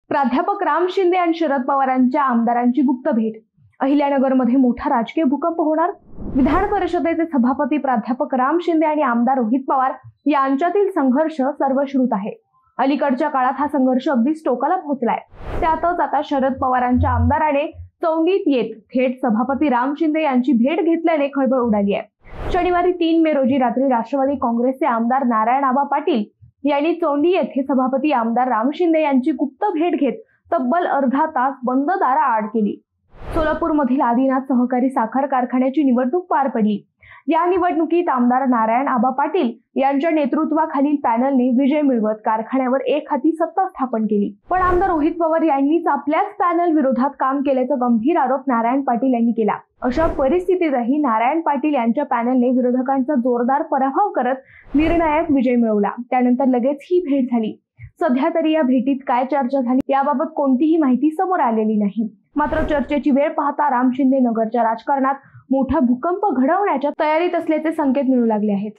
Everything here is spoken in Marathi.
प्राध्यापक राम शिंदे आणि शरद पवारांच्या आमदारांची गुप्त भेट। अहिल्यानगरमध्ये मोठा राजकीय भूकंप होणार। विधान परिषदेचे सभापती प्राध्यापक राम शिंदे आणि आमदार रोहित पवार यांच्यातील संघर्ष सर्वश्रुत आहे। अलीकडच्या काळात हा संघर्ष अगदी टोकाला पोहोचलाय। त्यातच आता शरद पवारांच्या आमदाराने चौंडीत येत थेट सभापती राम शिंदे यांची भेट घेतल्याने खळबळ उडाली आहे। शनिवारी 3 मे रोजी रात्री राष्ट्रवादी काँग्रेसचे आमदार नारायण आबा पाटील यांनी चौंडी येथे सभापती आमदार राम शिंदे यांची गुप्त भेट घेत तब्बल अर्धा तास बंद दाराआड केली। सोलापूरमधील आदिनाथ सहकारी साखर कारखान्याची निवडणूक पार पडली। या निवडणुकीत आमदार नारायण आबा पाटील यांच्या नेतृत्वाखालील पॅनलने विजय मिळवत कारखान्यावर एक हाती सत्ता स्थापन केली। पण आमदार रोहित पवार यांनीच आपल्याच पॅनल विरोधात काम केल्याचा गंभीर आरोप नारायण पाटील यांनी केला। अशा परिस्थितीतही नारायण पाटील यांच्या पॅनलने विरोधकांचा जोरदार पराभव करत निर्णायक विजय मिळवला। त्यानंतर लगेच ही भेट झाली। सध्या तरी या भेटीत काय चर्चा झाली याबाबत कोणतीही माहिती समोर आलेली नाही। मात्र चर्चेची वेळ पाहता राम शिंदे नगरच्या राजकारणात मोठा भूकंप घडवण्याच्या तयारीत असल्याचे संकेत मिळू लागले आहेत।